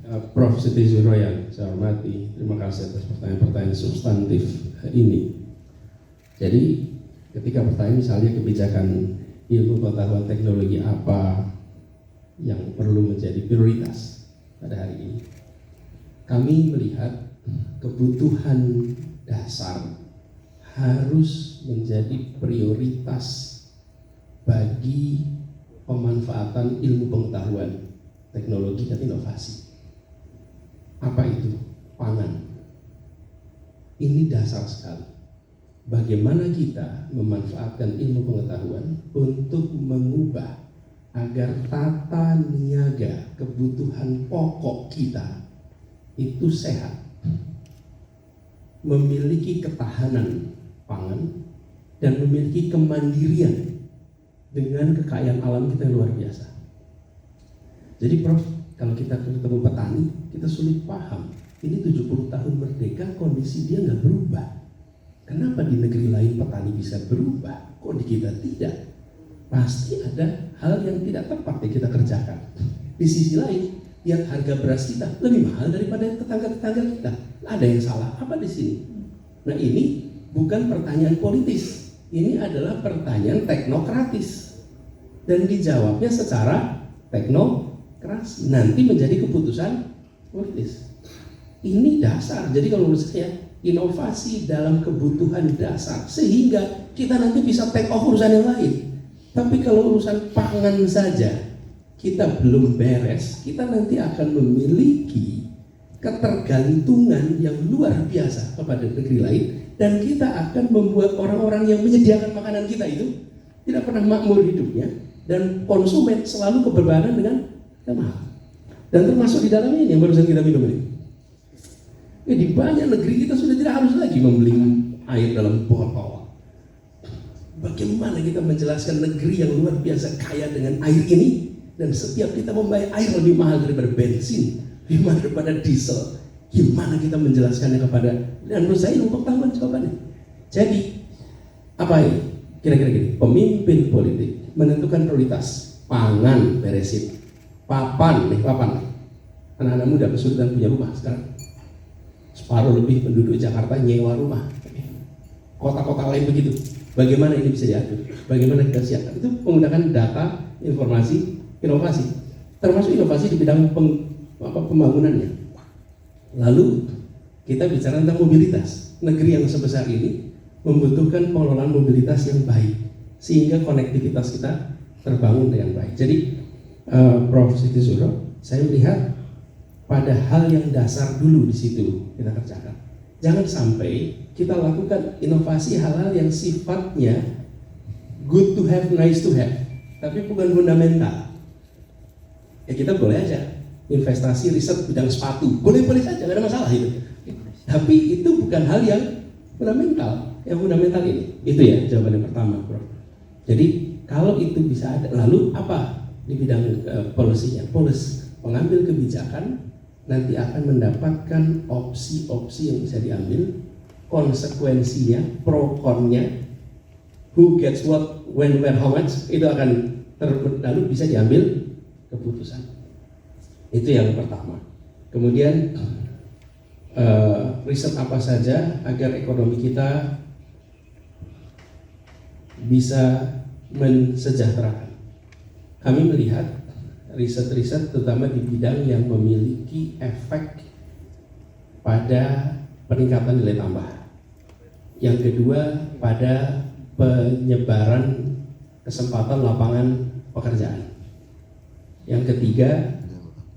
Prof. Siti Zuhro yang saya hormati, terima kasih atas pertanyaan-pertanyaan substantif ini. Jadi ketika pertanyaan misalnya kebijakan ilmu pengetahuan teknologi apa yang perlu menjadi prioritas pada hari ini, kami melihat kebutuhan dasar harus menjadi prioritas bagi pemanfaatan ilmu pengetahuan teknologi dan inovasi. Apa itu? Pangan. Ini dasar sekali. Bagaimana kita memanfaatkan ilmu pengetahuan untuk mengubah agar tata niaga kebutuhan pokok kita itu sehat, memiliki ketahanan pangan, dan memiliki kemandirian dengan kekayaan alam kita yang luar biasa. Jadi Prof, kalau kita ketemu petani, kita sulit paham. Ini 70 tahun merdeka, kondisi dia nggak berubah. Kenapa di negeri lain petani bisa berubah, kok di kita tidak? Pasti ada hal yang tidak tepat yang kita kerjakan. Di sisi lain, lihat harga beras kita lebih mahal daripada tetangga-tetangga kita. Ada yang salah apa di sini? Nah, ini bukan pertanyaan politis. Ini adalah pertanyaan teknokratis. Dan dijawabnya secara teknokratis. Nanti menjadi keputusan politis. Ini dasar. Jadi kalau menurut saya, inovasi dalam kebutuhan dasar sehingga kita nanti bisa take off urusan yang lain. Tapi kalau urusan pangan saja kita belum beres, kita nanti akan memiliki ketergantungan yang luar biasa kepada negeri lain, dan kita akan membuat orang-orang yang menyediakan makanan kita itu tidak pernah makmur hidupnya, dan konsumen selalu keberbahanan dengan mahal. Dan termasuk di dalamnya ini yang barusan kita minum ini. Di banyak negeri kita sudah tidak harus lagi membeli air dalam botol. Bagaimana kita menjelaskan negeri yang luar biasa kaya dengan air ini, dan setiap kita membayar air lebih mahal daripada bensin, lebih mahal daripada diesel. Gimana kita menjelaskannya kepada, dan menurut saya ilmu pengetahuan jawabannya. Jadi apa ini? Kira-kira gini, pemimpin politik menentukan prioritas. Pangan beresin, papan. Anak-anak muda kesulitan punya rumah sekarang. Separuh lebih penduduk Jakarta nyewa rumah. Kota-kota lain begitu. Bagaimana ini bisa diatur? Bagaimana kita siapkan? Itu menggunakan data, informasi, inovasi. Termasuk inovasi di bidang pembangunannya. Lalu kita bicara tentang mobilitas. Negeri yang sebesar ini membutuhkan pengelolaan mobilitas yang baik, sehingga konektivitas kita terbangun dengan baik. Jadi Prof. Siti Zuhro, saya melihat pada hal yang dasar dulu di situ kita kerjakan. Jangan sampai kita lakukan inovasi hal-hal yang sifatnya good to have, nice to have, tapi bukan fundamental. Ya kita boleh aja investasi riset bidang sepatu, boleh-boleh saja, nggak ada masalah itu. Tapi itu bukan hal yang fundamental. Yang fundamental itu ya jawaban yang pertama, Bro. Jadi kalau itu bisa ada, lalu apa di bidang policy-nya? Pengambil kebijakan nanti akan mendapatkan opsi-opsi yang bisa diambil, konsekuensinya, pro konnya, who gets what, when, where, how much, itu akan lalu bisa diambil keputusan. Itu yang pertama. Kemudian riset apa saja agar ekonomi kita bisa mensejahterakan. Kami melihat riset-riset terutama di bidang yang memiliki efek pada peningkatan nilai tambah. Yang kedua pada penyebaran kesempatan lapangan pekerjaan. Yang ketiga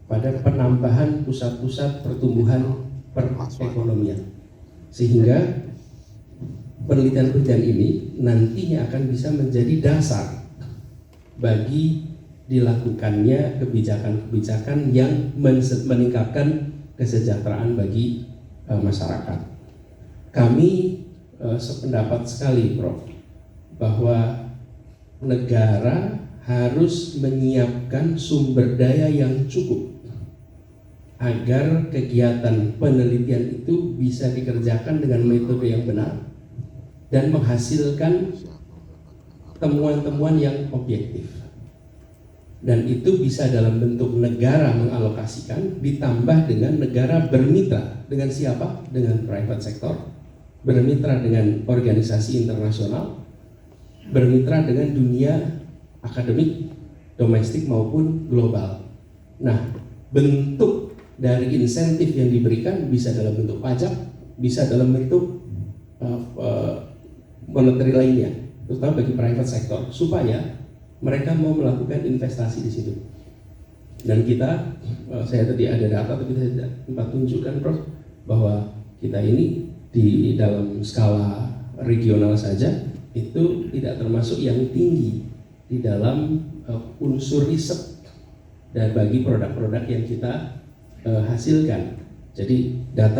pada penambahan pusat-pusat pertumbuhan perekonomian. Sehingga penelitian-penelitian ini nantinya akan bisa menjadi dasar bagi dilakukannya kebijakan-kebijakan yang meningkatkan kesejahteraan bagi masyarakat. Kami sependapat sekali, Prof, bahwa negara harus menyiapkan sumber daya yang cukup agar kegiatan penelitian itu bisa dikerjakan dengan metode yang benar dan menghasilkan temuan-temuan yang objektif. Dan itu bisa dalam bentuk negara mengalokasikan ditambah dengan negara bermitra dengan siapa? Dengan private sector, bermitra dengan organisasi internasional, bermitra dengan dunia akademik domestik maupun global. Nah, bentuk dari insentif yang diberikan bisa dalam bentuk pajak, bisa dalam bentuk monetary lainnya, terutama bagi private sector, supaya mereka mau melakukan investasi di situ. Dan kita, saya tadi ada data, tapi saya tidak sempat tunjukkan, Prof, bahwa kita ini di dalam skala regional saja itu tidak termasuk yang tinggi di dalam unsur riset dan bagi produk-produk yang kita hasilkan. Jadi data